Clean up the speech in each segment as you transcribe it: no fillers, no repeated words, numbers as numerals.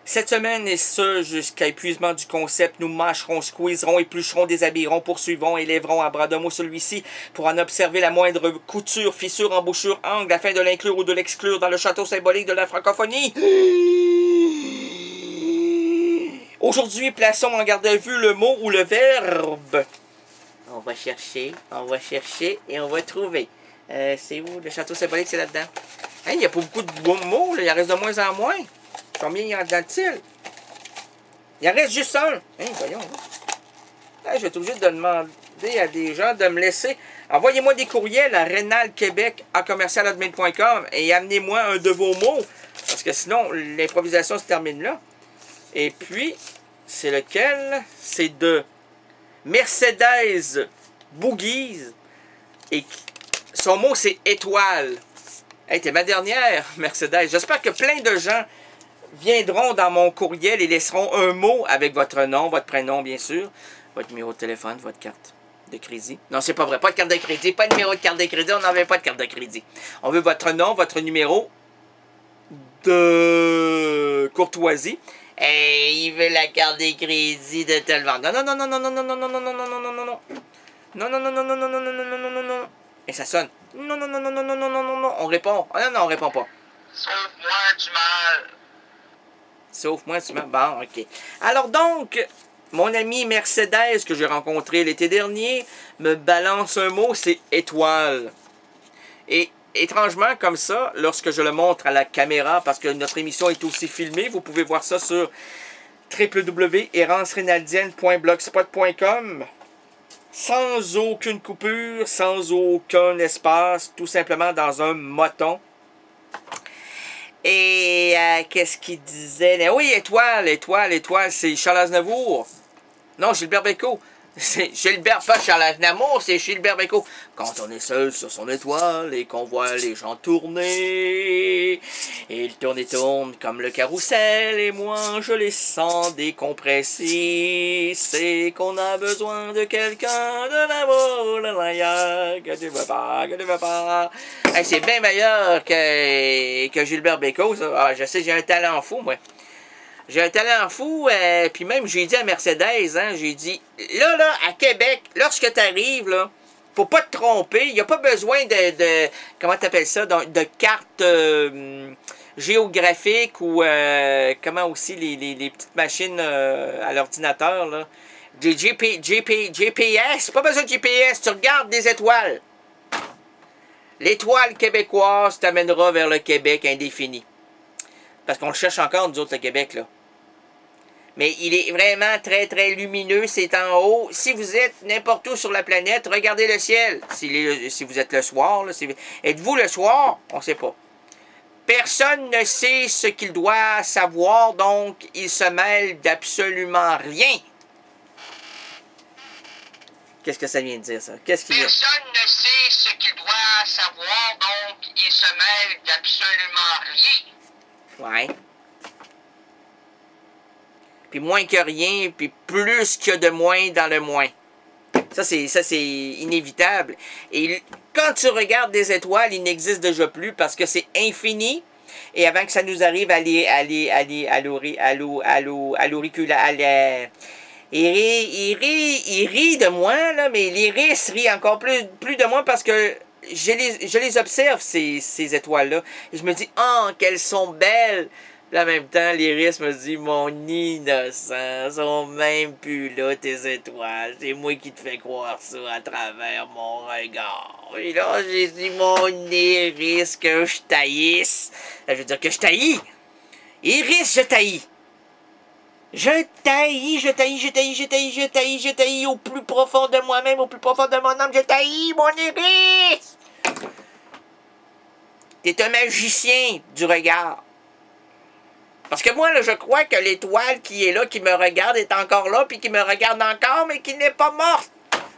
Cette semaine, et ce jusqu'à épuisement du concept, nous mâcherons, squeezerons, éplucherons, déshabillerons, poursuivrons et lèverons à bras de mot celui-ci pour en observer la moindre couture, fissure, embouchure, angle, afin de l'inclure ou de l'exclure dans le château symbolique de la francophonie. Aujourd'hui, plaçons en garde à vue le mot ou le verbe. On va chercher et on va trouver. C'est où le château symbolique, c'est là-dedans. Hein, il n'y a pas beaucoup de mots, là. Il en reste de moins en moins. Combien il y en a-t-il? Il en reste juste un. Hein, voyons. Là, je vais être obligé de demander à des gens de me laisser. Envoyez-moi des courriels à renalquebec@commercial.com et amenez-moi un de vos mots. Parce que sinon, l'improvisation se termine là. Et puis, c'est lequel? C'est de Mercedes Boogies. Et son mot, c'est étoile. Hey, t'es ma dernière, Mercedes. J'espère que plein de gens viendront dans mon courriel et laisseront un mot avec votre nom, votre prénom, bien sûr, votre numéro de téléphone, votre carte de crédit. Non, c'est pas vrai. Pas de carte de crédit, pas de numéro de carte de crédit. On n'en veut pas de carte de crédit. On veut votre nom, votre numéro de courtoisie. Et il veut la carte de crédit de tellement. Non, non, non, non, non, non, non, non, non, non, non, non, non, non, non, non. Non, non, non, non, non, non, non, non, non, non, non, non. Et ça sonne. Non, non, non, non, non, non, non, non, non, non. On répond. Ah non, non, on répond pas. Sauve-moi du mal. Sauve-moi du mal. Bon, ok. Alors donc, mon ami Mercedes que j'ai rencontré l'été dernier me balance un mot, c'est étoile. Et étrangement, comme ça, lorsque je le montre à la caméra, parce que notre émission est aussi filmée, vous pouvez voir ça sur www.errancerenaldienne.blogspot.com. Sans aucune coupure, sans aucun espace, tout simplement dans un moton. Et qu'est-ce qu'il disait? Oui, étoile, c'est Charles Aznavour. Non, Gilbert Bécaud. C'est Gilbert, pas Charles Aznavour, c'est Gilbert Bécaud. Quand on est seul sur son étoile et qu'on voit les gens tourner, ils tournent et tournent comme le carrousel, et moi je les sens décompressés. C'est qu'on a besoin de quelqu'un de l'amour, que tu veux pas. Hey, c'est bien meilleur que Gilbert Bécaud, ça. Ah, je sais, j'ai un talent fou, moi. J'ai un talent fou, puis même j'ai dit à Mercedes, hein, j'ai dit, là, à Québec, lorsque tu arrives, là, faut pas te tromper, il n'y a pas besoin de comment t'appelles ça, de cartes géographiques ou, comment aussi, les petites machines à l'ordinateur, là. Des GPS, pas besoin de GPS, tu regardes des étoiles. L'étoile québécoise t'amènera vers le Québec indéfini. Parce qu'on le cherche encore, nous autres, le Québec, là. Mais il est vraiment très, très lumineux. C'est en haut. Si vous êtes n'importe où sur la planète, regardez le ciel. Si vous êtes le soir, là, êtes-vous le soir? On ne sait pas. Personne ne sait ce qu'il doit savoir, donc il se mêle d'absolument rien. Qu'est-ce que ça vient de dire, ça? Personne ne sait ce qu'il doit savoir, donc il se mêle d'absolument rien. Ouais. Puis moins que rien, puis plus que de moins dans le moins. Ça, c'est inévitable. Et quand tu regardes des étoiles, il n'existe déjà plus parce que c'est infini. Et avant que ça nous arrive il rit de moi, là, mais l'iris rit encore plus de moi parce que je les observe, ces étoiles-là. Et je me dis, oh, qu'elles sont belles! Puis en même temps, l'iris me dit, mon innocent, sont même plus là, tes étoiles. C'est moi qui te fais croire ça à travers mon regard. Et là, j'ai dit, mon iris, que je taillisse. Je veux dire que je taillis. Iris, je taillis. Je taillis au plus profond de moi-même, au plus profond de mon âme. Je taillis, mon iris. T'es un magicien du regard. Parce que moi, là, je crois que l'étoile qui est là, qui me regarde, est encore là, puis qui me regarde encore, mais qui n'est pas morte.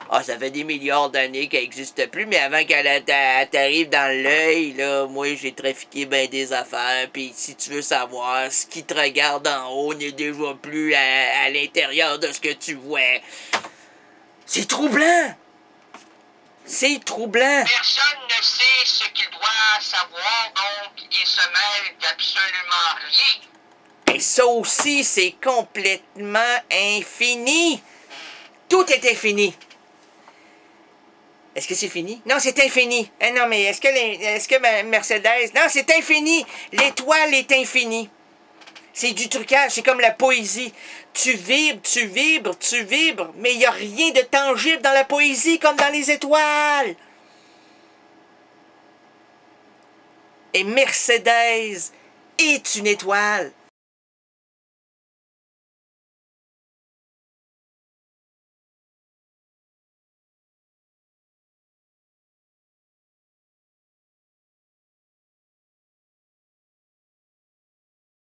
Ah, ça fait des milliards d'années qu'elle n'existe plus, mais avant qu'elle t'arrive dans l'œil, là, moi, j'ai trafiqué ben des affaires, puis si tu veux savoir, ce qui te regarde en haut n'est déjà plus à l'intérieur de ce que tu vois. C'est troublant! C'est troublant! Personne ne sait ce qu'il doit savoir, donc il se mêle d'absolument rien. Ben, ça aussi, c'est complètement infini. Tout est infini. Est-ce que c'est fini? Non, c'est infini. Eh non, mais est-ce que Mercedes... Non, c'est infini. L'étoile est infinie. C'est du trucage, c'est comme la poésie. Tu vibres, tu vibres, tu vibres, mais il n'y a rien de tangible dans la poésie comme dans les étoiles. Et Mercedes est une étoile.